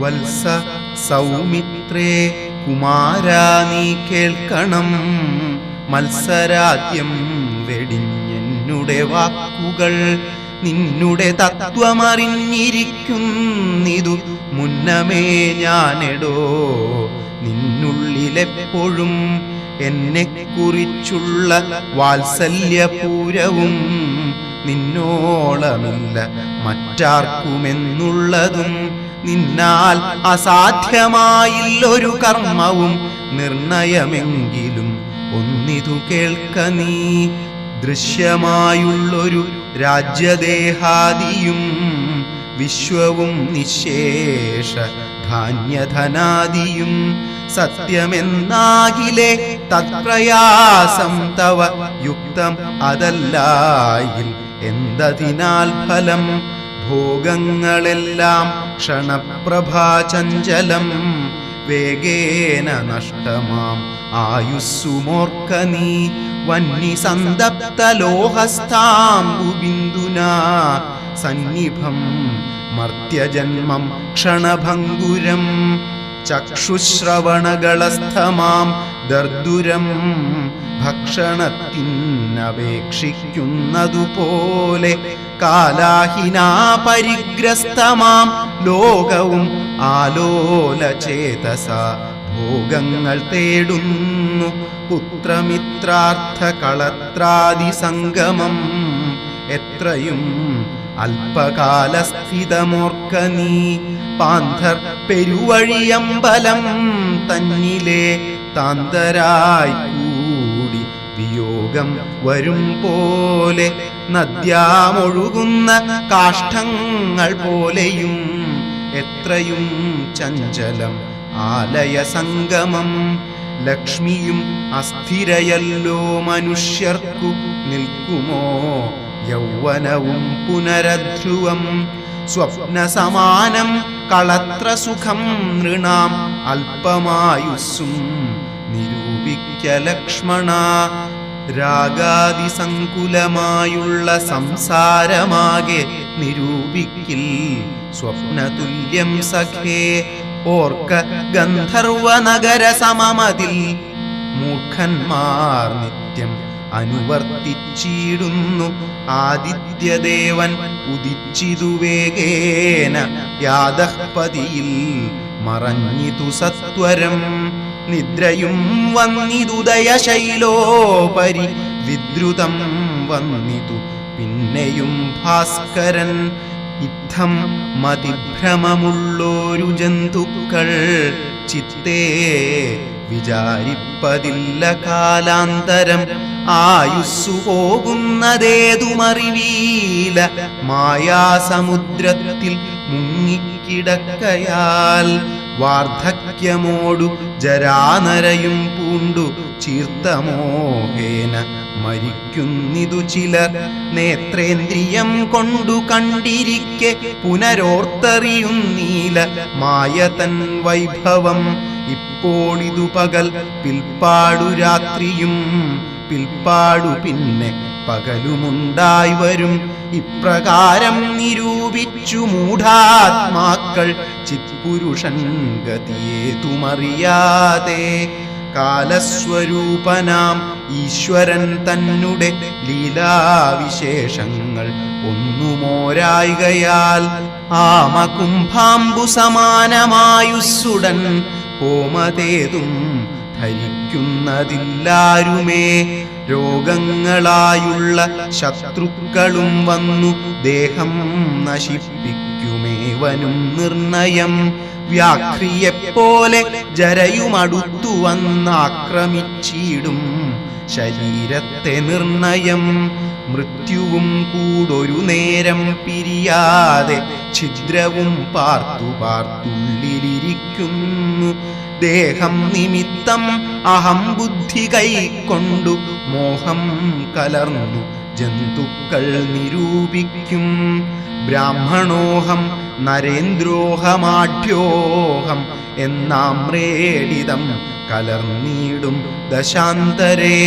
വത്സ സൗമിത്രേ കുമാരാ നീ കേൾക്കണം, മത്സരാദ്യം വെടിഞ്ഞെന്നുടെ വാക്കുകൾ. നിന്നുടെ തത്വമറിഞ്ഞിരിക്കുന്നിതു മുന്നമേ ഞാനെടോ. നിന്നുള്ളിലെപ്പോഴും എന്നെക്കുറിച്ചുള്ള വാത്സല്യപൂരവും നിന്നോളമില്ല മറ്റാർക്കുമെന്നുള്ളതും. നിന്നാൽ അസാധ്യമായില്ലൊരു കർമ്മവും നിർണയമെങ്കിലും ഒന്നിതു കേൾക്ക നീ. ദൃശ്യമായുള്ളൊരു രാജ്യദേഹാദിയും വിശ്വവും നിശേഷ ധാന്യധനാദിയും സത്യമെന്നാകിലേ തത്പ്രയാസം തവ യുക്തം അതല്ലായിൽ എന്തതിനാൽ ഫലം. ഭോഗങ്ങളെല്ലാം ക്ഷണപ്രഭാചഞ്ചലം, വേഗേന നഷ്ടമാം ആയുസ്സുമോർക്ക നീ. വന്യസന്തപ്തലോഹസ്ഥാംബുബിന്ദുനാ സന്നിഭം മർത്യജന്മം ക്ഷണഭംഗുരം. ചക്ഷുശ്രവണകളസ്ഥമാം ദർദുരം ഭക്ഷണത്തിനപേക്ഷിക്കുന്നതുപോലെ കാലാഹിനാ പരിഗ്രസ്തമാം ലോകവും ആലോലചേതസ ഭോഗങ്ങൾ തേടുന്നു. പുത്രമിത്രാർത്ഥ കളത്രാദി സംഗമം എത്രയും അല്പകാലസ്ഥിതമോർക്ക നീ. പാന്ധർ പെരുവഴിയമ്പലം തന്നിലെ താന്തരായി കൂടി വിയോഗം വരും പോലെ നദ്യാമൊഴുകുന്ന കാഷ്ഠങ്ങൾ പോലെയും എത്രയും ചഞ്ചലം ആലയ സംഗമം. ലക്ഷ്മിയും അസ്ഥിരയല്ലോ മനുഷ്യർക്കു നിൽക്കുമോ യൗവനവും പുനരധ്രുവം. സ്വപ്നസമാനം കളത്ര സുഖം നൃണാം അല്പമായുസ്സും നിരൂപിക്ക ലക്ഷ്മണ. രാഗാദിസങ്കുലമായുള്ള സംസാരമാകെ നിരൂപിക്കിൽ സ്വപ്നതുല്യം സഖേ. ഓർക്ക ഗന്ധർവനഗര സമമതിൽ മൂർഖന്മാർ നിത്യം അനുവർത്തിച്ചിടുന്നു. ആദിത്യദേവൻ ഉദിച്ചിതു വേഗേന യാദഃപതിയിൽ മറഞ്ഞിതു സത്വരം. നിദ്രയും വന്നിതുദയശൈലോപരി വിദ്രുതം വന്നിതു പിന്നെയും ഭാസ്കരൻ. ഇത്തം മതിഭ്രമമുള്ളോരു ജന്തുക്കൾ ചിത്തേ വിചാരിപ്പതില്ല കാലാന്തരം. ആയുസ്സു പോകുന്നതേതുമറിവീല മായാസമുദ്രത്തിൽ മുങ്ങിക്കിടക്കയാൽ. വാർദ്ധക്യമോടു ജരാനരയും പൂണ്ടു ചീർത്തമോഹേന മരിക്കുന്നിതു ചിലർ. നേത്രേന്ദ്രിയം കൊണ്ടു കണ്ടിരിക്കെ പുനരോർത്തറിയുന്നീല മായതൻ വൈഭവം. ഇപ്പോളിതു പകൽ പിൽപ്പാടു രാത്രിയും പിൽപ്പാടു പിന്നെ പകലുമുണ്ടായി വരും. ഇപ്രകാരം നിരൂപിച്ചു മൂഢാത്മാക്കൾ ചിത്പുരുഷൻ ഗതിയേതുമറിയാതെ. കാലസ്വരൂപനാം ഈശ്വരൻ തന്നുടെ ലീലാവിശേഷങ്ങൾ ഒന്നുമോരായികയാൽ ആമകുംഭാംബു സമാനമായുസ്സുടൻ ഹോമതേതും ധരിക്കുന്നതില്ലാരുമേ. രോഗങ്ങളായുള്ള ശത്രുക്കളും വന്നു ദേഹം നശിപ്പിക്കുമേവനും നിർണയം. വ്യാഘ്രിയെപ്പോലെ ജരയുമടുത്തു വന്നാക്രമിച്ചിടും ശരീരത്തെ നിർണയം. മൃത്യുവും കൂടൊരു നേരം പിരിയാതെ ഛിദ്രവും പാർത്തു പാർത്തുള്ളിലിരിക്കുന്നു. ദേഹം നിമിത്തം അഹം ബുദ്ധി കൈക്കൊണ്ടു മോഹം കലർന്നു ജന്തുക്കൾ നിരൂപിക്കും. ബ്രാഹ്മണോഹം നരേന്ദ്രോഹമാഢ്യോഹം എന്നാമ്രേഡിതം കലർന്നീടും ദശാന്തരേ.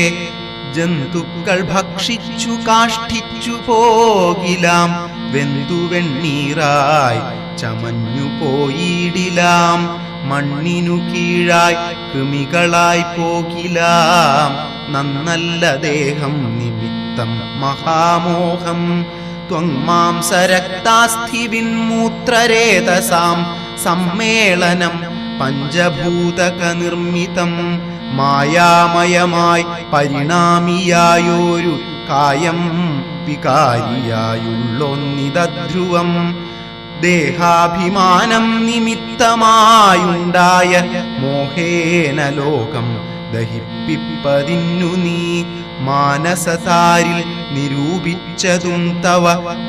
ജന്തുക്കൾ ഭക്ഷിച്ചു കാഷ്ഠിച്ചു പോകിലാം വെന്തു വെണ്ണീറായി ചമഞ്ഞു പോയിടിലാം. മണ്ണിനു കീഴായി കൃമികളായി പോകിലാം. നന്നല്ല ദേഹം നിമിത്തം മഹാമോഹം. ത്വങ്മാംസരക്താസ്ഥിവിന്മൂത്രരേതസാം സമ്മേളനം പഞ്ചഭൂതക നിർമ്മിതം. മായാമയമായി പരിണാമിയായൊരു കായം വികാരിയായുള്ളൊന്നിതധ്രുവം. ദേഹാഭിമാനം നിമിത്തമായുണ്ടായ മോഹേന ലോകം ദഹിപ്പിപ്പതിന്നു നീ. മാനസതാരിൽ നിരൂപിച്ചതും തവ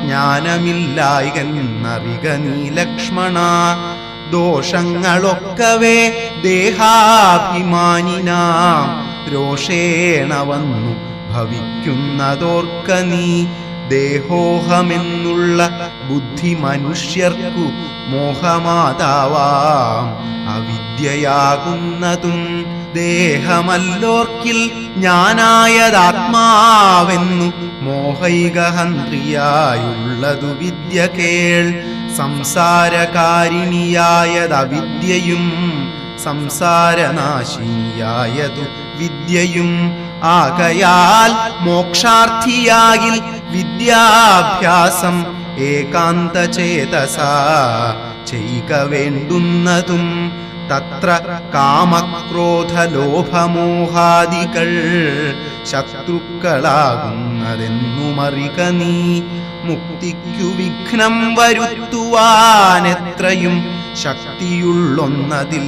ജ്ഞാനമില്ലായ്കന്നറിക നീ ലക്ഷ്മണ. ദോഷങ്ങളൊക്കവേ ദേഹാഭിമാനിനാം രോഷേണ വന്നു ഭവിക്കുന്നതോർക്ക നീ. ദേഹോഹമെന്നുള്ള ബുദ്ധി മനുഷ്യർക്കു മോഹമാതാവാം അവിദ്യയാകുന്നതും. ദേഹമല്ലോർക്കിൽ ഞാനായതാത്മാവെന്നു മോഹൈകഹന്ത്രിയായുള്ളതു വിദ്യ കേൾ. സംസാരകാരിണിയായതവിദ്യയും സംസാരനാശിനിയായതു വിദ്യയും. ആകയാൽ മോക്ഷാർത്ഥിയാകിൽ വിദ്യാഭ്യാസം ഏകാന്തചേതസാ ചെയ്ക വേണ്ടുന്നതും. തത്ര കാമക്രോധലോഭമോഹാദികൾ ശത്രുക്കളാകുന്നതെന്നുമറിക നീ. മുക്തിക്കു വിഘ്നം വരുത്തുവാനെത്രയും ശക്തിയുള്ളൊന്നതിൽ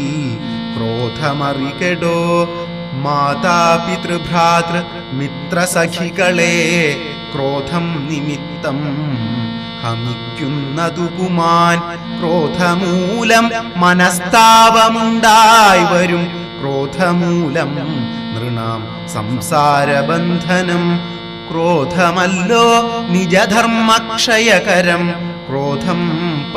ക്രോധമറികടോ. മാതാപിതൃഭ്രാതൃ മിത്രസഖികളെ ക്രോധം നിമിത്തം ഹമിക്കുന്നതു പുമാൻ. ക്രോധമൂലം മനസ്താപമുണ്ടായി വരും. ക്രോധമൂലം നൃണാം സംസാരബന്ധനം. ക്രോധമല്ലോ നിജധർമ്മക്ഷയകരം. ക്രോധം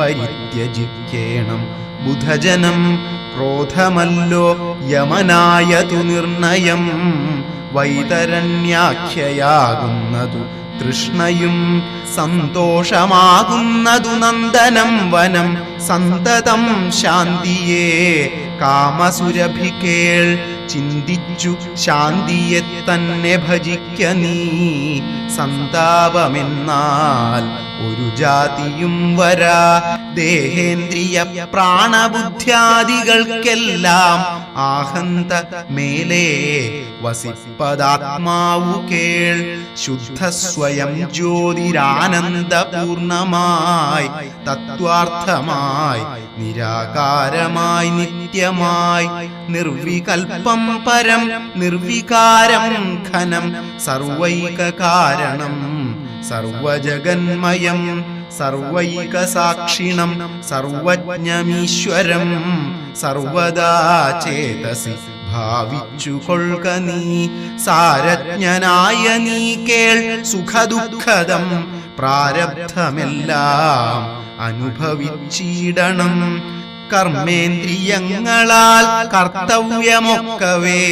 പരിത്യജിക്കേണം ബുധജനം. ക്രോധമല്ലോ യമനായതു നിർണയം. വൈതരണ്യാഖ്യയാകുന്നതു തൃഷ്ണയും. സന്തോഷമാകുന്നതു നന്ദനം വനം. സന്തതം ശാന്തിയെ കാമസുരഭികേൾ. ചിന്തിച്ചു ശാന്തിയെ തന്നെ ഭജിക്ക നീ. സന്താപമെന്നാൽ ഒരു ജാതിയും വരാ. ദേഹേന്ദ്രിയ പ്രാണബുദ്ധ്യാദികൾക്കെല്ലാം ആഹന്ത മേലേ വസിപ്പതാത്മാവു കേൾ. ശുദ്ധ സ്വയം ജ്യോതിരാനന്ദപൂർണമായി തത്വാർത്ഥമായി നിരാകാരമായി നിത്യമായി. നിർവികൽപ്പം പരം നിർവികാരം ഘനം. സർവൈകകാരണം സർവജഗന്മയം. സർവൈകസാക്ഷിണം സർവജ്ഞമീശ്വരം. സർവദാ ചേതസി ഭാവിച്ചു കൊൾക നീ. സാരജ്ഞനായ നീ കേൾ സുഖദുഃഖദം. പ്രാരബ്ധമെല്ലാം അനുഭവിച്ചിടണം. കർമ്മേന്ദ്രിയങ്ങളാൽ കർത്തവ്യമൊക്കവേ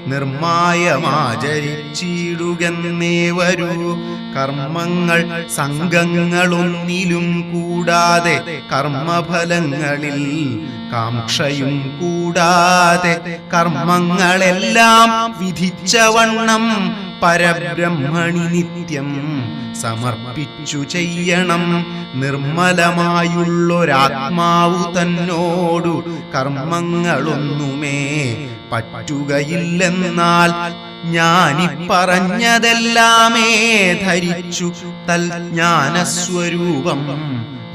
നിർമായമാചരിച്ചിടുകന്നേ വരൂ. കർമ്മങ്ങൾ സംഘങ്ങളൊന്നിലും കൂടാതെ കർമ്മഫലങ്ങളിൽ കാംക്ഷയും കൂടാതെ കർമ്മങ്ങളെല്ലാം വിധിച്ചവണ്ണം പരബ്രഹ്മണി നിത്യം സമർപ്പിച്ചു ചെയ്യണം. നിർമ്മലമായുള്ളൊരാത്മാവു തന്നോടു കർമ്മങ്ങളൊന്നുമേ പറ്റുകയില്ലെന്നാൽ ഞാനിപ്പറഞ്ഞതെല്ലാമേ ധരിച്ചു തൽജ്ഞാനസ്വരൂപം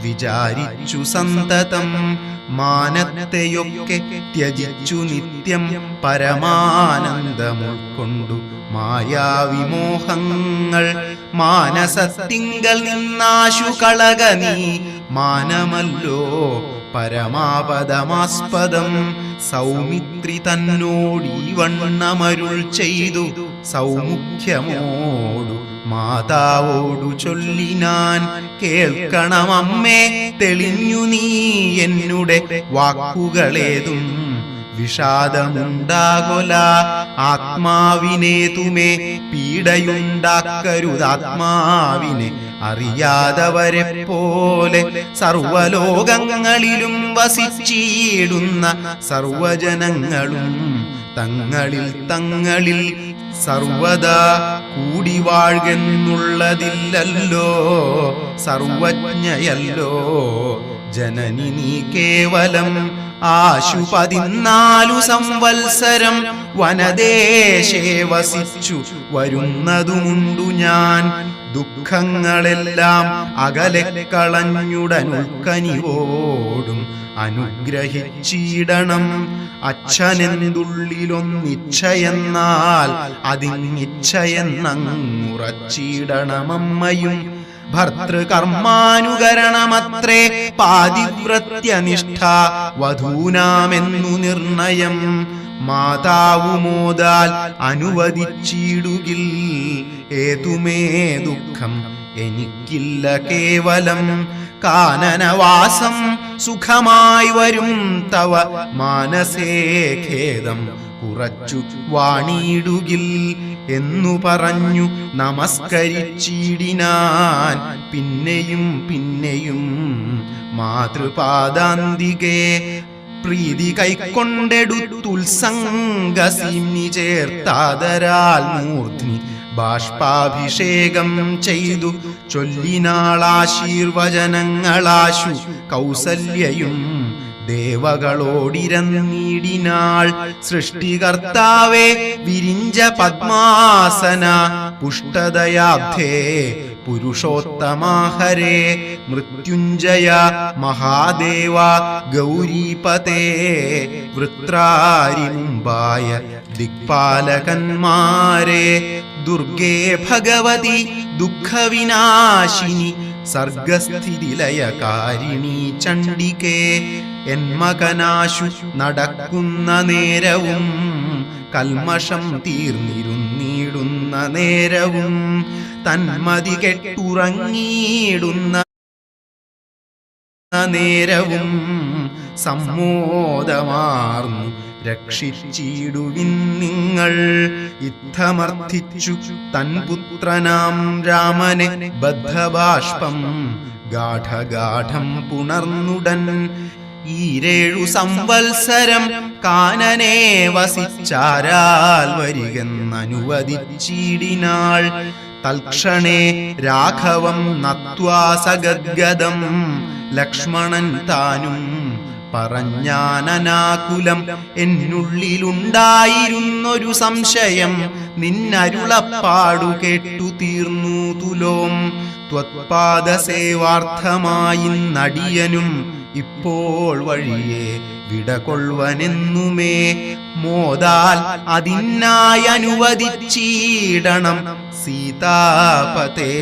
വിചാരിച്ചു സന്തതം. മാനത്തെയൊക്കെ ത്യജിച്ചു നിത്യം പരമാനന്ദമുൾക്കൊണ്ടു മായാവിമോഹങ്ങൾ. മാനസത്തിങ്കൽ നിന്നാശു കളക നീ. മാനമല്ലോ പരമാപദമാസ്പദം. സൗമിത്രി തന്നോടീ വണ്ണമരുൾ ചെയ്തു സൗമുഖ്യമോടു മാതാവോടു ചൊല്ലിനാൻ. കേൾക്കണമമ്മേ തെളിഞ്ഞു നീ എന്നുടെ വാക്കുകളേതും. വിഷാദമുണ്ടാകൊല. ആത്മാവിനേതുമേ പീഡയുണ്ടാക്കരുതാത്മാവിനെ അറിയാതവരെ പോലെ. സർവലോകങ്ങളിലും വസിച്ചിടുന്ന സർവജനങ്ങളും തങ്ങളിൽ തങ്ങളിൽ സർവദാ കൂടി വാഴ്കെന്നുള്ളതില്ലല്ലോ. സർവജ്ഞയല്ലോ ജനനി നീ കേവലം. ആശു 14 സംവത്സരം വനദേശേ വസിച്ചു വരുന്നതുമുണ്ടു ഞാൻ. ദുഃഖങ്ങളെല്ലാം അകലെ കളഞ്ഞുടനുൾക്കനിവോടും അനുഗ്രഹിച്ചിടണം. അച്ഛനെന്തുള്ളിലൊന്നിച്ഛയെന്നാൽ അതിനിച്ഛയെന്നങ്ങുറച്ചിടണമമ്മയും. ഭർതൃകർമാനുകരണമത്രേ പാതിവ്രത്യനിഷ്ഠ വധൂനാമെന്നു നിർണയം. മാതാവു മോദാൽ അനുവദിച്ചിടുകിൽ ഏതുമേ ദുഃഖം എനിക്കില്ല കേവലം. കാനനവാസം സുഖമായി വരും തവ മാനസേ ഖേദം കുറച്ചു വാണിടുകിൽ എന്നു പറഞ്ഞു നമസ്കരിച്ചിടിനാൻ. പിന്നെയും പിന്നെയും മാതൃപാദാന്തികെ പ്രീതി കൈക്കൊണ്ടെടുത്തുത്സംഗസീമ്നി ചേർത്താദരാൽ മൂർധ്നി ബാഷ്പാഭിഷേകം ചെയ്തു ചൊല്ലിനാളാശീർവചനങ്ങളാശു കൗസല്യയും ദേവകളോടിരന്നീടിനാൾ. സൃഷ്ടികർത്താവേ വിരിഞ്ച പദ്മാസന പുഷ്ടദയാബ്ധേ പുരുഷോത്തമാഹരേ. മൃത്യുഞ്ജയ മഹാദേവ ഗൗരീപതേ. വൃത്രാരി മുമ്പായ ദിക്പാലകന്മാരെ. ദുർഗേ ഭഗവതി ദുഃഖവിനാശിനി സർഗസ്ഥിതിലയകാരിണി ചണ്ഡികേ. എന്മകനാശു നടക്കുന്ന നേരവും കൽമഷം തീർന്നിരുന്നിടുന്ന നേരവും തന്മതി കെട്ടുറങ്ങിയിടുന്ന നേരവും സമ്മോദമാർന്നു രക്ഷിച്ചിടുവിൻ നിങ്ങൾ. ഇത്തമർത്ഥിച്ചു തൻ പുത്രനാം രാമനെ ബദ്ധബാഷ്പം ഗാഠഗാഠം പുണർന്നുടൻ. 7 സംവത്സരം കാനനെ വസിച്ചാരാൽ വരികെന്നനുവദിച്ചിടിനാൾ. തൽക്ഷണേ രാഘവം നത്വാ സഗദ്ഗദം ലക്ഷ്മണൻ താനും പറഞ്ഞാനനാകുലം. എന്നുള്ളിലുണ്ടായിരുന്നൊരു സംശയം നിന്നരുളപ്പാടു കേട്ടു തീർന്നു തുലോം. ത്വത്പാദസേവാർത്ഥമായി നടിയനും ഇപ്പോൾ വഴിയെ വിടകൊള്ളുവനെന്നുമേ. മോദാൽ അതിനായി അനുവദിച്ചിടണം സീതാപതേ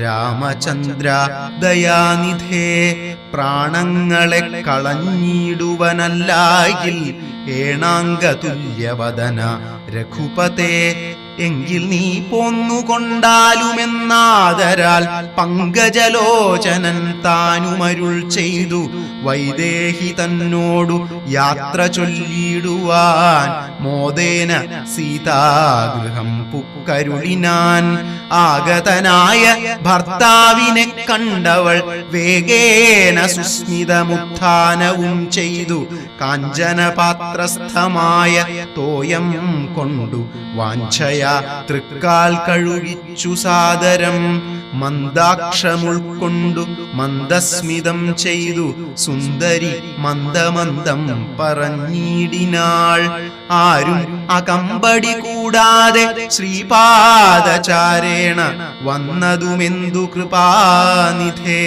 രാമചന്ദ്ര ദയാനിധേ. പ്രാണങ്ങളെ കളഞ്ഞിടുവനല്ലായിൽ ഏണാംഗതുല്യവദന രഘുപതേ. എങ്കിൽ നീ പോന്നുകൊണ്ടാലുമെന്നാദരാൽ പങ്കജലോചനൻ താനുമരുൾ ചെയ്തു വൈദേഹി തന്നോടു യാത്ര ചൊല്ലിടുവാൻ. മോദേന സീതാഗൃഹം പുക്കരുളിനാൻ. ആഗതനായ ഭർത്താവിനെ കണ്ടവൾ വേഗേന സുസ്മിതമുത്ഥാനവും ചെയ്തു. കാഞ്ചനപാത്രസ്ഥമായ തോയം കൊണ്ടു വാഞ്ചയ തൃക്കാൽ കഴുകിച്ചു സാദരം. മന്ദാക്ഷമുൾക്കൊണ്ടു മന്ദസ്മിതം ചെയ്തു സുന്ദരി മന്ദമന്ദം പറഞ്ഞിടിനാൾ. ആരും അകമ്പടി കൂടാതെ ശ്രീപാദചാരേണ വന്നതുമെന്തു കൃപാനിധേ.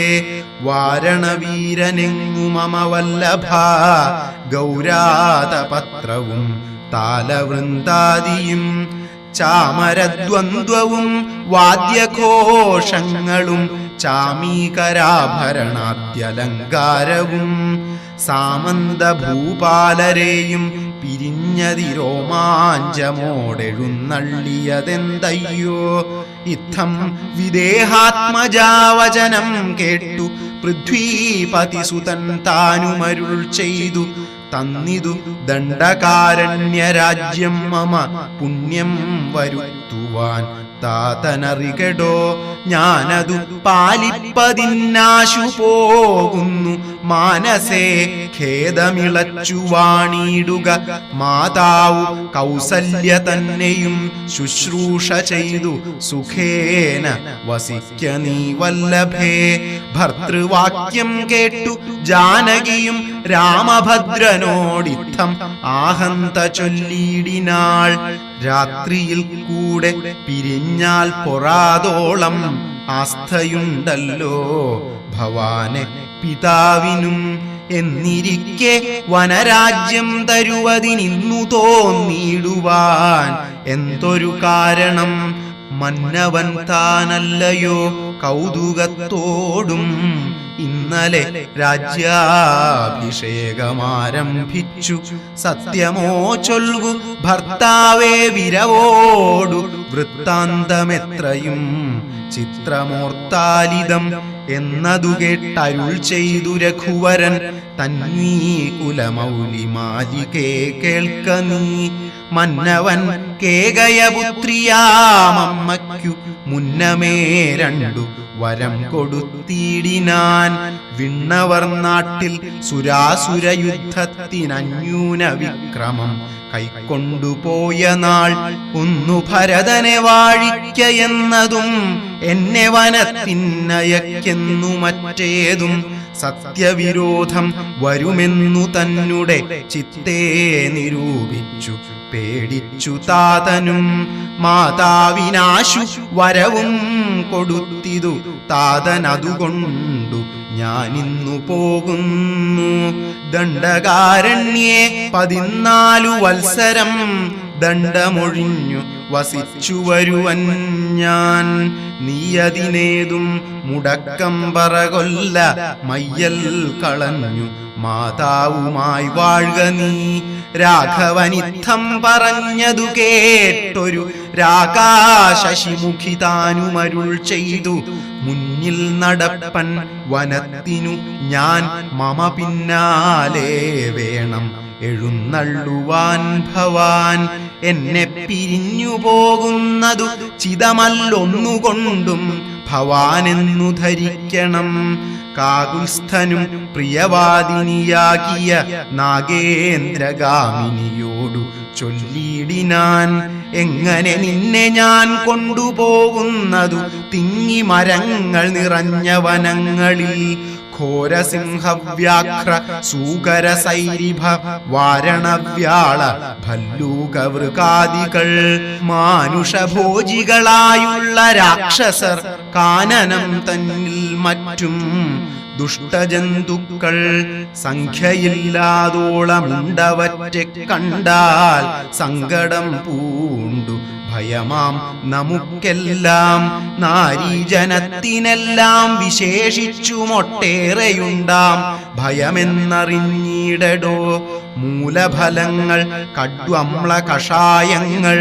വാരണവീരനെങ്ങു മമ വല്ലഭ ഗൗരാതപത്രവും താലവൃന്ദാദിയും ചാമരദ്വന്ദ്വവും വാദ്യഘോഷങ്ങളും ചാമീകരാഭരണാദ്യലങ്കാരവും സാമന്തഭൂപാലരെയും പിരിഞ്ഞതിരോമാഞ്ചമോടെഴുന്നള്ളിയതെന്തയ്യോ. ഇത്തം വിദേഹാത്മജാവചനം കേട്ടു പൃഥ്വീപതിസുതൻ താനുമരുൾ ചെയ്തു. തന്നിതു ദണ്ഡകാരണ്യരാജ്യം മമ പുണ്യം വരുത്തുവാൻ താതനറികടോ. ഞാനതു പാലിപ്പതിന്നാശു പോകുന്നു മാനസേ ഖേദമിളച്ചു വാണിടുക. മാതാവു കൗസല്യ തന്നെയും ശുശ്രൂഷ ചെയ്തു സുഖേന വസിക്ക നീ വല്ലഭേ. ഭർതൃവാക്യം കേട്ടു ജാനകിയും രാമഭദ്രനോടിത്തം ആഹന്ത ചൊല്ലിയിടിനാൾ. രാത്രിയിൽ കൂടെ പിരിഞ്ഞാൽ പൊറാതോളം ആസ്ഥയുണ്ടല്ലോ ഭവാനെ പിതാവിനും. എന്നിരിക്കെ വനരാജ്യം തരുവതിനിന്നു തോന്നിയിടുവാൻ എന്തൊരു കാരണം? മന്നവൻ താനല്ലയോ കൗതുകത്തോടും ഇന്നലെ രാജ്യാഭിഷേകമാരംഭിച്ചു. സത്യമോ ചൊൽകു ഭർത്താവേ വിരവോടു വൃത്താന്തമെത്രയും ചിത്രമോർത്താലിതം എന്നതു കേട്ടരുൾ ചെയ്തു രഘുവരൻ. തന്വീ കുലമൗലിമാലികേ കേൾക്ക നീ. മന്നവൻ കേകയപുത്രിയാമമ്മയ്ക്കു മുന്നമേ രണ്ടു വരം കൊടുത്തിടിനാൻ. വിണ്ണവർ നാട്ടിൽ സുരാസുരയുദ്ധത്തിനന്യൂന വിക്രമം കൈക്കൊണ്ടുപോയ നാൾ ഒന്നു ഭരതനെ വാഴിക്ക എന്നതും എന്നെ വനത്തിന്നയക്കെന്നു മറ്റേതും സത്യവിരോധം വരുമെന്നു തന്നെ ചിത്തേ നിരൂപിച്ചു പേടിച്ചു താതനും. മാതാവിനാശു വരവും കൊടുത്തിതു താതനതുകൊണ്ടു ഞാനിന്നു പോകുന്നു. ദണ്ഡകാരണ്യേ 14 വത്സരം ദണ്ഡമൊഴിഞ്ഞു വസിച്ചു വരുവൻ ഞാൻ. നീയതിനേതും മുടക്കം പറകൊല്ല മയ്യൽ കളഞ്ഞു മാതാവുമായി വാഴ്ക നീ. രാഘവനിത്തം പറഞ്ഞതു കേട്ടൊരു രാകാശശിമുഖി താനുമരുൾ ചെയ്തു. മുന്നിൽ നടപ്പൻ വനത്തിനു ഞാൻ മമ പിന്നാലെ വേണം എഴുന്നള്ളുവാൻ ഭവാൻ. എന്നെ പിരിഞ്ഞു പോകുന്നതു ചിതമല്ലൊന്നുകൊണ്ടും ഭവാനെന്നു ധരിക്കണം. കാകുൽസ്ഥനും പ്രിയവാദിനിയാകിയ നാഗേന്ദ്രഗാമിനിയോടു ചൊല്ലിയിടിനാൻ. എങ്ങനെ നിന്നെ ഞാൻ കൊണ്ടുപോകുന്നതു തിങ്ങി മരങ്ങൾ നിറഞ്ഞ വനങ്ങളിൽ. ഘോരസിംഹവ്യാഘ്ര സൂകരസൈരിഭ വാരണവ്യാള ഭല്ലൂകവൃകാദികൾ മാനുഷഭോജികളായുള്ള രാക്ഷസർ കാനനം തന്നിൽ മറ്റും ദുഷ്ടജന്തുക്കൾ സംഖ്യയില്ലാതോളമുണ്ടവറ്റെ കണ്ടാൽ സങ്കടം പൂണ്ടു ഭയമാം നമുക്കെല്ലാം. നാരീജനത്തിനെല്ലാം വിശേഷിച്ചുമൊട്ടേറെയുണ്ടാം ഭയമെന്നറിഞ്ഞിടടോ. മൂലഫലങ്ങൾ കഡ്വമ്ല കഷായങ്ങൾ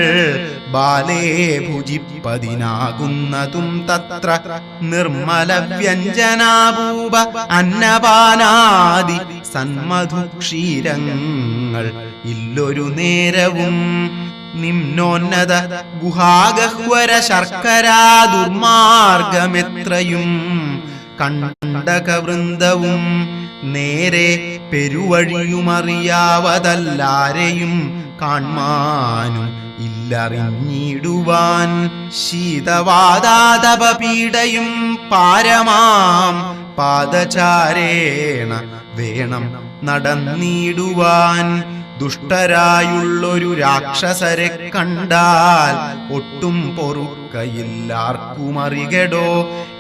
ബാലേ ഭുജിപ്പതിനാകുന്നതും തത്ര. നിർമ്മല വ്യഞ്ജനാഭൂപ അന്നപാനാദി സന്മധുക്ഷീരങ്ങൾ ഇല്ലൊരു നേരവും. നിമ്നോന്നത ഗുഹാഗഹ്വര ശർക്കരാ ദുർമാർഗമെത്രയും കണ്ടകവൃന്ദവും നേരെ പെരുവഴിയുമറിയാവതല്ലാരെയും കാൺമാനും ഇല്ലറിഞ്ഞിടുവാൻ. ശീതവാതാതപപീഡയും പാരമാം പാദചാരേണ വേണം നടന്നിടുവാൻ. ദുഷ്ടരായുള്ളൊരു രാക്ഷസരെ കണ്ടാൽ ഒട്ടും പൊറുക്കയില്ലാർക്കുമറികടോ.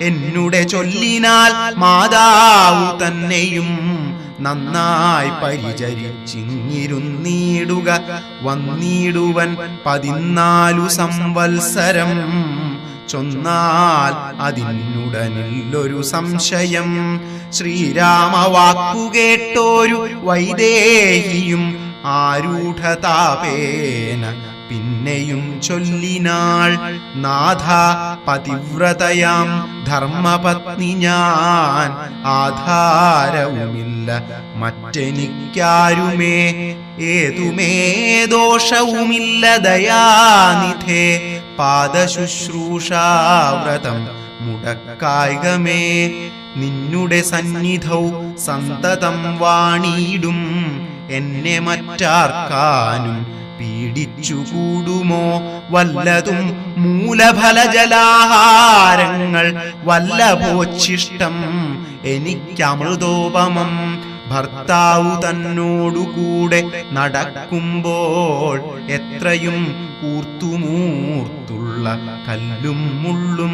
എന്നുടെ ചൊല്ലിനാൽ മാതാവു തന്നെയും നന്നായി പരിചരിച്ചിങ്ങിരുന്നീടുക. വന്നിടുവൻ 14 സംവത്സരം ചൊന്നാൽ അതിനുടനില്ലൊരു സംശയം. ശ്രീരാമവാക്കുകേട്ടോരു വൈദേഹിയും ആരൂഢതാപേന പിന്നെ പിന്നെയും ചൊല്ലിനാൾ, നാഥ പതിവ്രതയാം ധർമ്മപത്നി ഞാൻ, ആധാരവുമില്ല മറ്റെനിക്കാരുമേ, ഏതുമേ ദോഷവുമില്ല ദയാനിധേ, പാദശുശ്രൂഷാവ്രതം മുടക്കായികമേ. നിന്നുടെ സന്നിധൗ സന്തതം വാണിയിടും, എന്നെ മറ്റാർക്കാനും പീഡിച്ചുകൂടുമോ? വല്ലതും മൂലഫലജലാഹാരങ്ങൾ വല്ലഭോച്ഛിഷ്ടം എനിക്കമൃതോപമം. ഭർത്താവു തന്നോടുകൂടെ നടക്കുമ്പോൾ എത്രയും കൂർത്തുമൂർത്തുള്ള കല്ലും മുള്ളും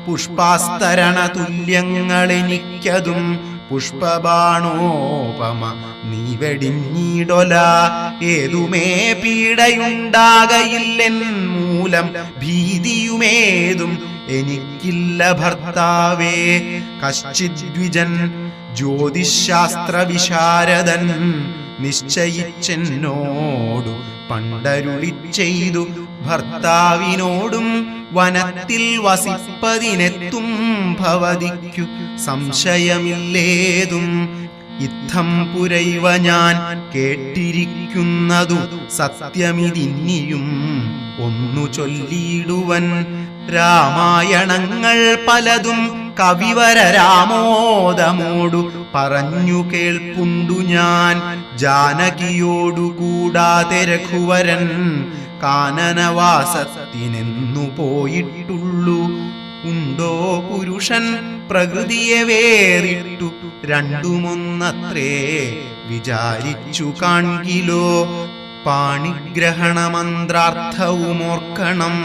പുഷ്പാസ്തരണ തുല്യങ്ങളെനിക്കതും പുഷ്പബാണോപമ നീ വെടിഞ്ഞിടൊല. ഏതുമേ പീഡയുണ്ടാകയില്ലെൻ മൂലം ഭീതിയുമേതും എനിക്കില്ല ഭർത്താവേ. കശ്ചിദ്വിജൻ ജ്യോതിശാസ്ത്ര വിശാരദൻ നിശ്ചയിച്ചെന്നോടു പണ്ടരുളി ചെയ്തു, ഭർത്താവിനോടും വനത്തിൽ വസിപ്പതിനെത്തും ഭവതിക്കു സംശയമില്ലേതും. ഇത്തം പുരൈവ ഞാൻ കേട്ടിരിക്കുന്നതു സത്യമിതിന്നിയും ഒന്നു ചൊല്ലിയിടുവൻ. രാമായണങ്ങൾ പലതും കവിവര രാമോദമോടു പറഞ്ഞു കേൾപ്പുണ്ടു ഞാൻ. ജാനകിയോടു കൂടാതെ രഘുവരൻ കാനനവാസത്തിനെന്നു പോയിട്ടുള്ളു. ഉണ്ടോ പുരുഷൻ പ്രകൃതിയെ വേറിട്ടു രണ്ടുമൊന്നത്രേ വിചാരിച്ചു കാൺകിലോ. പാണിഗ്രഹണമന്ത്രാർത്ഥവുമോർക്കണം,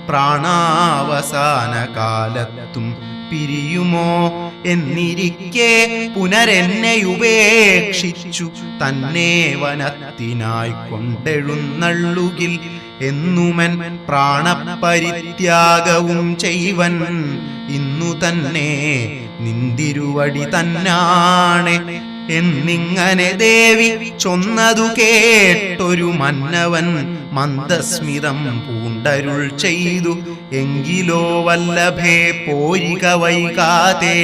പ്രാണാവസാന കാലത്തും പിരിയുമോ എന്നിരിക്കെ പുനരെന്നെയുപേക്ഷിച്ചു തന്നെ വനത്തിനായി കൊണ്ടെഴുന്നള്ളുകിൽ എന്നുമൻ പ്രാണപരിത്യാഗവും ചെയ്വൻ. ഇന്നു തന്നെ നിന്തിരുവടി തന്നാണെ എന്നിങ്ങനെ ദേവി ചൊന്നതു കേട്ടൊരു മന്നവൻ മന്ദസ്മിതം പൂണ്ടരുൾ ചെയ്തു. എങ്കിലോ വല്ലഭേ പോരിക വൈകാതെ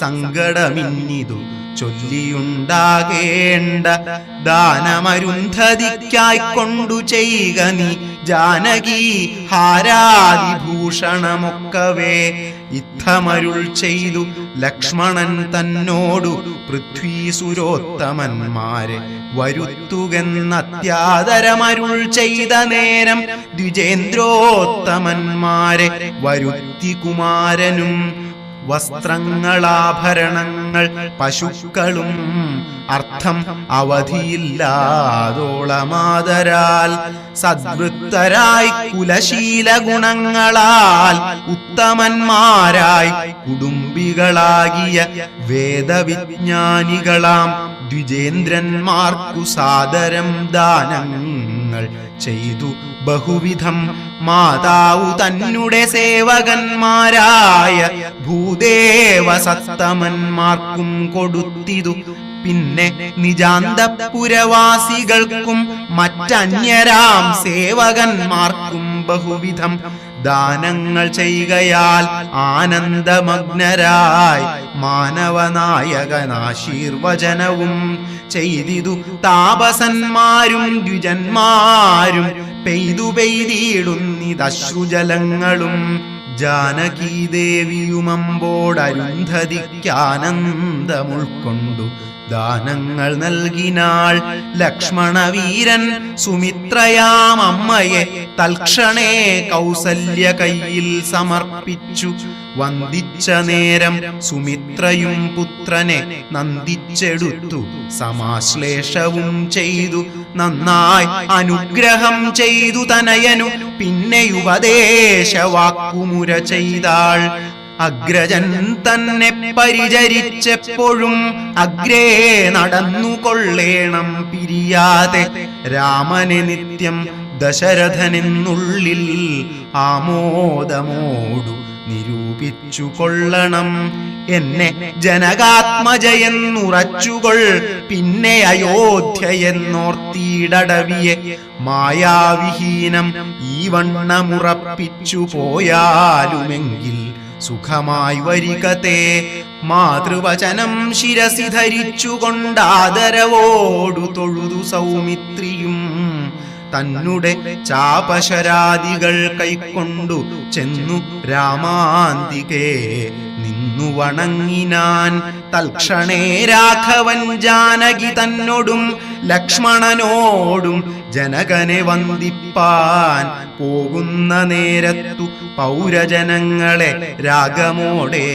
സങ്കടമിന്നിതു ചൊല്ലിയുണ്ടാകേണ്ട. ദാനമരുന്ധതിക്കായിക്കൊണ്ടു ചെയ്യുക നീ ജാനകി ഹാരാദിഭൂഷണമൊക്കവേ. ഇത്തമരുൾ ചെയ്തു ലക്ഷ്മണൻ തന്നോടു പൃഥ്വീസുരോത്തമന്മാരെ വരുത്തുകെന്നത്യാദരമരുൾ ചെയ്ത നേരം ദ്വിജേന്ദ്രോത്തമന്മാരെ വരുത്തി കുമാരനും. വസ്ത്രങ്ങളാഭരണങ്ങൾ പശുക്കളും അർത്ഥം അവധിയില്ലാതോളമാതരാൽ സദ്വൃത്തരായി കുലശീല ഗുണങ്ങളാൽ ഉത്തമന്മാരായി കുടുംബികളാകിയ വേദവിജ്ഞാനികളാം ദ്വിജേന്ദ്രന്മാർക്കു സാദരം ദാനങ്ങൾ ചെയ്തു ബഹുവിധം. മാതാവു തന്നെ സേവകന്മാരായ ഭൂദേവസത്തമന്മാർക്കും കൊടുത്തിതു. പിന്നെ നിജാന്തപുരവാസികൾക്കും മറ്റന്യരാം സേവകന്മാർക്കും ബഹുവിധം ദാനങ്ങൾ ചെയ്യുകയാൽ ആനന്ദമഗ്നരായി മാനവനായകനാശീർവചനവും ചെയ്തിതു. താപസന്മാരും ദ്വിജന്മാരും പെയ്തു പെയ്തിടുന്നിതശ്രുജലങ്ങളും. ജാനകീദേവിയുമമ്പോടരുന്ധതിക്കാനന്ദമുൾക്കൊണ്ടു ദാനങ്ങൾ നൽകിനാൾ. ലക്ഷ്മണവീരൻ സുമിത്രയാം അമ്മയെ തൽക്ഷണേ കൗസല്യ കയ്യിൽ സമർപ്പിച്ചു. വന്ദിച്ച നേരം സുമിത്രയും പുത്രനെ നന്ദിച്ചെടുത്തു സമാശ്ലേഷവും ചെയ്തു. നന്നായി അനുഗ്രഹം ചെയ്തു തനയനു പിന്നെയുപദേശവാക്കുമുര ചെയ്താൾ. അഗ്രജൻ തന്നെ പരിചരിച്ചെപ്പോഴും അഗ്രേ നടന്നുകൊള്ളേണം പിരിയാതെ. രാമനെ നിത്യം ദശരഥനെന്നുള്ളിൽ ആമോദമോടു നിരൂപിച്ചു കൊള്ളണം. എന്നെ ജനകാത്മജയെന്നുറച്ചുകൊൾ, പിന്നെ അയോധ്യയെന്നോർത്തിയിടവിയെ മായാവിഹീനം ഈ വണ്ണമുറപ്പിച്ചു പോയാലുമെങ്കിൽ സുഖമായി വരികതേ. മാതൃവചനം ശിരസി ധരിച്ചുകൊണ്ടാദരവോടു തൊഴുതു സൗമിത്രിയും തന്നുടെ ചാപശരാദികൾ കൈക്കൊണ്ടു ചെന്നു രാമാന്തികേ നിന്നു വണങ്ങിനാൻ. തൽക്ഷണേ രാഘവൻ ജാനകി തന്നോടും ലക്ഷ്മണനോടും ജനകനെ വന്ദിപ്പാൻ പോകുന്ന നേരത്തു പൗരജനങ്ങളെ രാഗമോടെ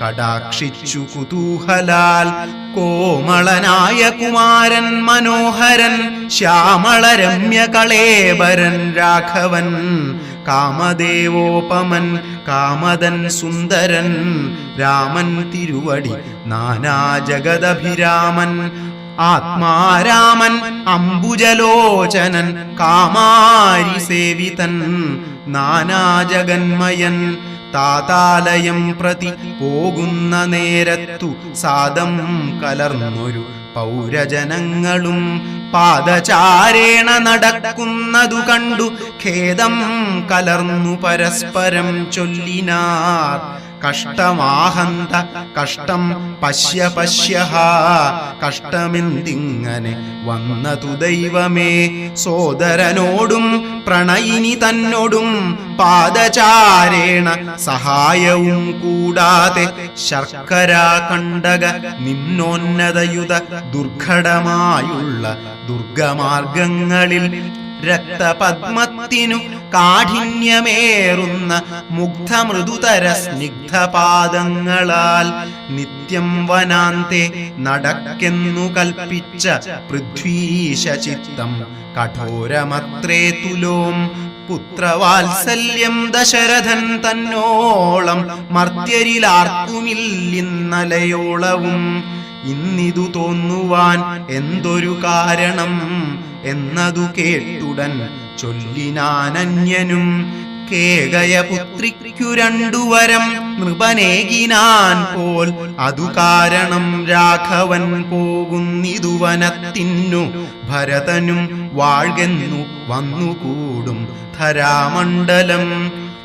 കടാക്ഷിച്ചു കുതൂഹലാൽ. കോമളനായ കുമാരൻ മനോഹരൻ ശ്യാമളരമ്യ കളേബരൻ രാഘവൻ, കാമദേവോപമൻ കാമദൻ സുന്ദരൻ രാമൻ തിരുവടി നാനാജഗദഭിരാമൻ. ആത്മാരാമൻ അംബുജലോചനൻ കാമാരി സേവിതൻ നാനാജഗന്മയൻ. താതാലയം പ്രതി പോകുന്ന നേരത്തു സാദം കലർന്നൊരു പൗരജനങ്ങളും പാദചാരേണ നടക്കുന്നതു കണ്ടു ഖേദം കലർന്നു പരസ്പരം ചൊല്ലിനാർ. കഷ്ടമാഹന്ത കഷ്ടം പശ്യ പശ്യഹ, കഷ്ടമെന്തിങ്ങനെ വന്നതു ദൈവമേ. സോദരനോടും പ്രണയിനി തന്നോടും പാദചാരേണ സഹായവും കൂടാതെ ശർക്കര കണ്ടക നിമ്നോന്നതയുത ദുർഘടമായുള്ള ദുർഗമാർഗങ്ങളിൽ രക്തപദ്മത്തിനു കാഠിന്യമേറുന്ന മുഗ്ധമൃദുതര സ്നിഗ്ധപാദങ്ങളാൽ നിത്യം വനാന്തെ നടക്കെന്നു കൽപ്പിച്ച പൃഥ്വീശ ചിത്തം കഠോരമത്രേ തുലോം. പുത്രവാത്സല്യം ദശരഥൻ തന്നോളം മർത്യരിലാർക്കുമില്ലിന്നലയോളവും. ഇന്നിതു തോന്നുവാൻ എന്തൊരു കാരണം എന്നതു കേട്ടുടൻ ചൊല്ലിനാനന്യനും. കേകയപുത്രിക്കു രണ്ടുവരം നൃപനേകിനാൻ പോൽ, അതു കാരണം രാഘവൻ പോകുന്നിതു വനത്തിന്നു. ഭരതനും വാഴ്കെന്നു വന്നുകൂടും ധരാമണ്ഡലം.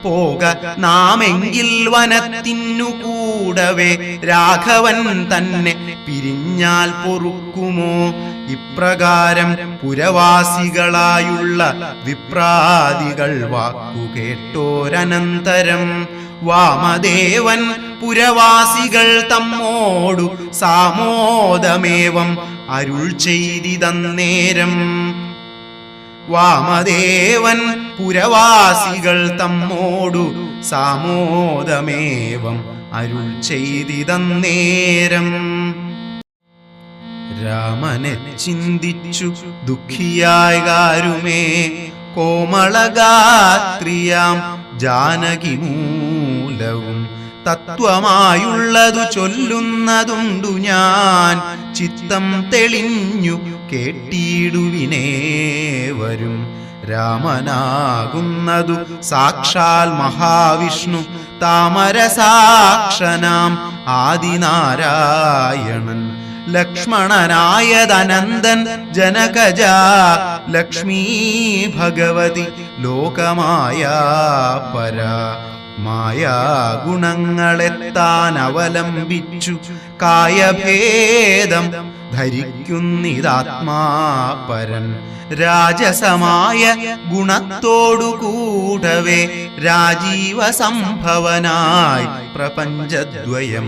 പോക നാമെങ്കിൽ വനത്തിനു കൂടവേ രാഘവൻ തന്നെ പിരിഞ്ഞാൽ പൊറുക്കുമോ? ഇപ്രകാരം പുരവാസികളായുള്ള വിപ്രാദികൾ വാക്കുകേട്ടോരനന്തരം വാമദേവൻ പുരവാസികൾ തമ്മോടു സാമോദമേവം അരുൾ ചെയ്തിതന്നേരം. വാമദേവൻ പുരവാസികൾ തമ്മോടു സാമോദമേവം അരുൾ ചെയ്തിതന്നേരം. രാമനെ ചിന്തിച്ചു ദുഃഖിയായ കാരുമേ കോമളഗാത്രിയാം ജാനകി മൂലവും തത്വമായുള്ളതു ചൊല്ലുന്നതുണ്ടു ഞാൻ. ചിത്തം തെളിഞ്ഞു കേട്ടിടുവിനേവരും. രാമനാകുന്നതു സാക്ഷാൽ മഹാവിഷ്ണു താമരസാക്ഷനാം ആദിനാരായണൻ. ലക്ഷ്മണനായതനന്ദൻ ജനകജ ലക്ഷ്മീ ഭഗവതി ലോകമായാ പരാ. മായാ ഗുണങ്ങളെ താൻ അവലംബിച്ചു കായഭേദം ധരിക്കുന്നിതാത്മാപരൻ. രാജസമായ ഗുണത്തോടു കൂടവേ രാജീവ സംഭവനായി പ്രപഞ്ചദ്വയം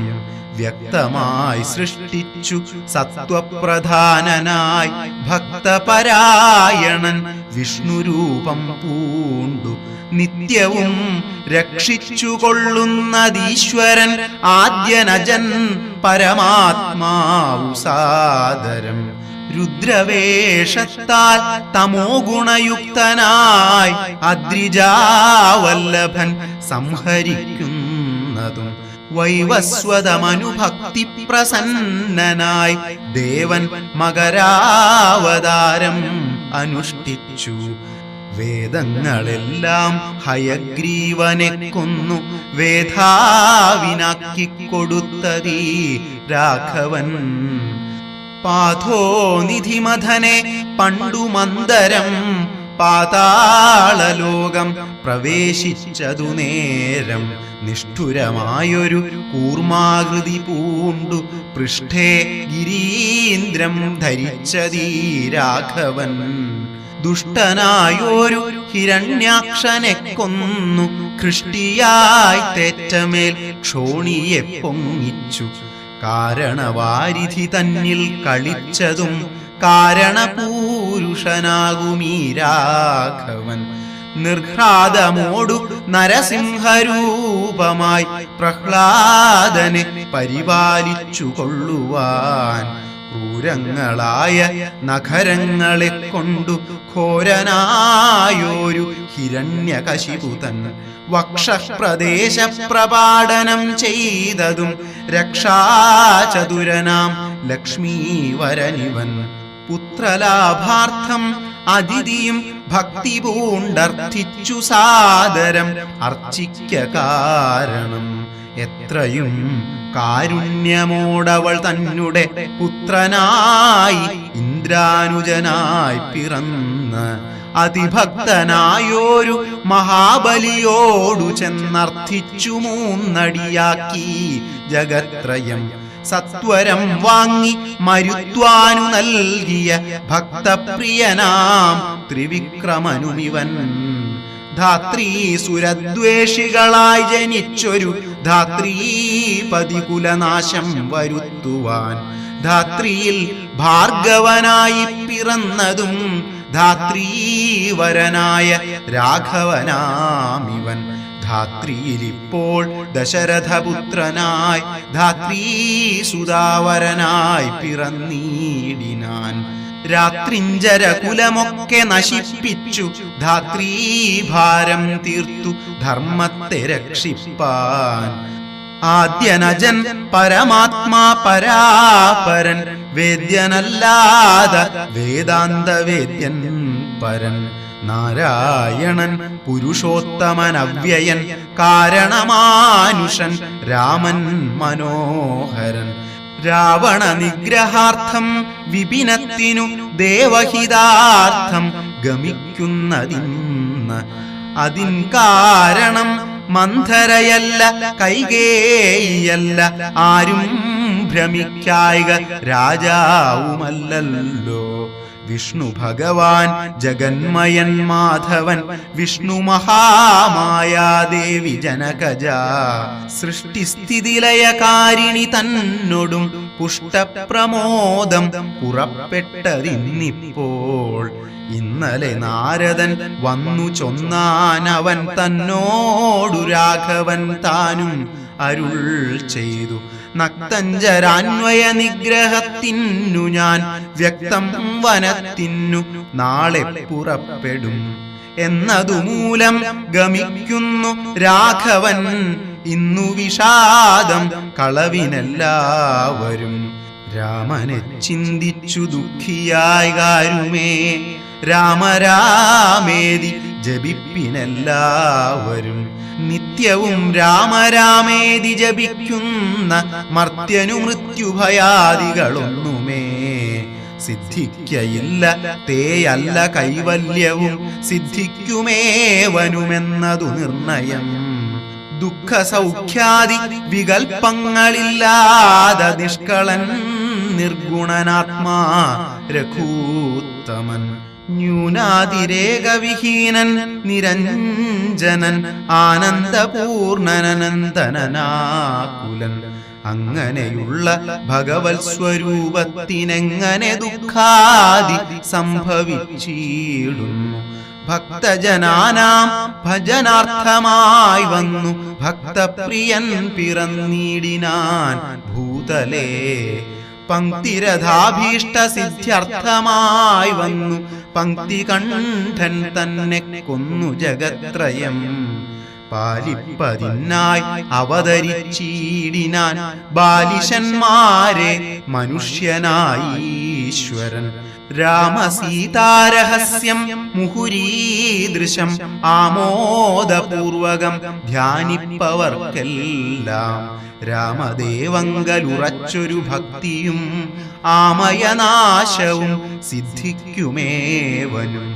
വ്യക്തമായി സൃഷ്ടിച്ചു. സത്വപ്രധാനനായി ഭക്തപരായണൻ വിഷ്ണുരൂപം പൂണ്ടു നിത്യവും രക്ഷിച്ചുകൊള്ളുന്നതീശ്വരൻ ആദ്യനജൻ പരമാത്മാവു സാദരം. രുദ്രവേഷത്താൽ തമോ ഗുണയുക്തനായി അദ്രിജാവല്ലഭൻ സംഹരിക്കുന്നതും വൈവസ്വതമനുഭക്തി പ്രസന്നനായി ദേവൻ മകരാവതാരം അനുഷ്ഠിച്ചു. വേദങ്ങളെല്ലാം ഹയഗ്രീവനെ കൊന്നു വേധാവിനാക്കിക്കൊടുത്തതീ രാഘവൻ. പാഥോനിധിമഥനെ പണ്ടു മന്ദരം പാതാളലോകം പ്രവേശിച്ചതു നേരം നിഷ്ഠുരമായൊരു കൂർമാകൃതി പൂണ്ടു പൃഷ്ഠേ ഗിരീന്ദ്രം ധരിച്ചതീ രാഘവൻ. ദുഷ്ടനായൊരു ഹിരണ്യാക്ഷനെ കൊന്നു കൃഷ്ടിയായി തേറ്റമേൽ ക്ഷോണിയെ പൊങ്ങിച്ചു. കാരണവാരിധി തന്നിൽ കളിച്ചതും കാരണപൂരുഷനാകുമീ രാഘവൻ. നിർഘ്രാതമോടു നരസിംഹരൂപമായി പ്രഹ്ലാദനെ പരിപാലിച്ചു കൊള്ളുവാൻ ക്രൂരങ്ങളായ നഖരങ്ങളെ കൊണ്ടു ഘോരനായോരു ഹിരണ്യകശിപുതൻ വക്ഷപ്രദേശ പ്രപാടനം ചെയ്തതും രക്ഷാചതുരനാം ലക്ഷ്മീവരനിവൻ. പുത്രലാഭാർത്ഥം അതിഥിയും ഭക്തി പൂണ്ടർത്ഥിച്ചു സാദരം അർച്ചിക്ക കാരണം എത്രയും കാരുണ്യമോടവൾ തന്നെ പുത്രനായി ഇന്ദ്രാനുജനായി പിറന്ന് അതിഭക്തനായോരു മഹാബലിയോടു ചെന്നർത്ഥിച്ചു മൂന്നടിയാക്കി ജഗത്രയം സത്വരം വാങ്ങി മരുത്വാനു നൽകിയ ഭക്തപ്രിയനാം ത്രിവിക്രമനുമിവൻ. ധാത്രീ സുരദ്വേഷികളായി ജനിച്ചൊരു ധാത്രീപതി കുലനാശം വരുത്തുവാൻ ധാത്രിയിൽ ഭാർഗവനായി പിറന്നതും ധാത്രീവരനായ രാഘവനാമിവൻ. ധാത്രിയിലിപ്പോൾ ദശരഥപുത്രനായി ധാത്രീസുതാവരനായി പിറന്നീടിനാൻ. രാത്രിഞ്ചര കുലമൊക്കെ നശിപ്പിച്ചു ധാത്രീഭാരം തീർത്തു ധർമ്മത്തെ രക്ഷിപ്പാൻ. ആദ്യനജൻ പരമാത്മാ പരാപരൻ വേദ്യനല്ലാതെ വേദാന്ത വേദ്യൻ പരൻ. നാരായണൻ പുരുഷോത്തമൻ അവ്യയൻ കാരണമാനുഷൻ രാമൻ മനോഹരൻ. രാവണ നിഗ്രഹാർത്ഥം വിപിനത്തിനു ദേവഹിതാർത്ഥം ഗമിക്കുന്നതിന്ന് അതിൻ കാരണം മന്ധരയല്ല കൈകേയിയല്ല ആരും ഭ്രമിക്കായിക രാജാവുമല്ലല്ലോ. വിഷ്ണു ഭഗവാൻ ജഗന്മയൻ മാധവൻ വിഷ്ണു മഹാമായാദേവി ജനകജ സൃഷ്ടിസ്ഥിതിലയകാരിണി തന്നോടും പുഷ്ടപ്രമോദം പുറപ്പെട്ടതിന്നിപ്പോൾ. ഇന്നലെ നാരദൻ വന്നു ചൊന്നാനവൻ തന്നോടു രാഘവൻ താനും അരുൾ ചെയ്തു. നക്തഞ്ചരാന്വയ നിഗ്രഹത്തിനു ഞാൻ വ്യക്തം വനത്തിനു നാളെ പുറപ്പെടും എന്നതുമൂലം ഗമിക്കുന്നു രാഘവൻ. ഇന്നു വിഷാദം കളവിനെല്ലാവരും രാമനെ ചിന്തിച്ചു ദുഃഖിയായി കാരുമേ. രാമരാമേതി ജപിപ്പിനെല്ലാവരും നിത്യവും രാമരാമേതി ജപിക്കുന്ന മർത്യനു മൃത്യുഭയാദികളൊന്നുമേ സിദ്ധിക്കയില്ല. തേയല്ല കൈവല്യവും സിദ്ധിക്കുമേവനുമെന്നതു നിർണയം. ദുഃഖ സൗഖ്യാദി വികൽപ്പങ്ങളില്ലാതെ നിഷ്കളൻ നിർഗുണനാത്മാ രഘൂത്തമൻ. ന്യൂനാതിരേകവിഹീനൻ നിരഞ്ജനൻ ആനന്ദപൂർണനനന്ദനാകുലൻ. അങ്ങനെയുള്ള ഭഗവത് സ്വരൂപത്തിനെങ്ങനെ ദുഃഖാദി സംഭവിച്ചിടുന്നു. ഭക്തജനാനാം ഭജനാർത്ഥമായി വന്നു ഭക്തപ്രിയൻ പിറന്നീടിനാൻ ഭൂതലേ. പങ്ക്തിരഥാഭീഷ്ട സിദ്ധ്യർത്ഥമായി വന്നു പങ്ക്തികണ്ഠൻ തന്നെ കൊന്നു ജഗത്രയം. പാലിപ്പതിനായി അവതരിച്ചീടിനാൻ ബാലിശന്മാരെ മനുഷ്യനായി ഈശ്വരൻ. രാമസീതാരഹസ്യം മുഹുരീദൃശം ആമോദപൂർവകം ധ്യാനിപ്പവർക്കെല്ലാം രാമദേവങ്കലുറച്ചൊരു ഭക്തിയും ആമയനാശവും സിദ്ധിക്കുമേവനും.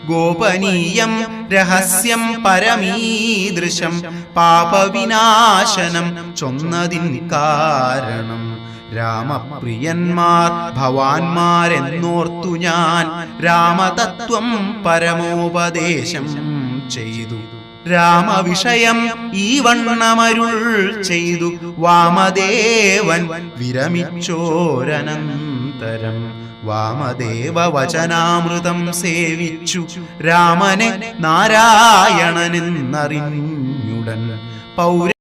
ഗോപനീയം രഹസ്യം പരമീദൃശം പാപവിനാശനം ചൊന്നതിൻ കാരണം രാമപ്രിയന്മാർ ഭവാന്മാരെന്നോർത്തു ഞാൻ രാമതത്വം പരമോപദേശം ചെയ്തു. രാമവിഷയം ഈ വണ്ണമരുൾ ചെയ്തു വാമദേവൻ വിരമിച്ചോരനന്തരം. വാമദേവ വചനാമൃതം സേവിച്ചു രാമനെ നാരായണനെന്നറിഞ്ഞുടൻ. പൗര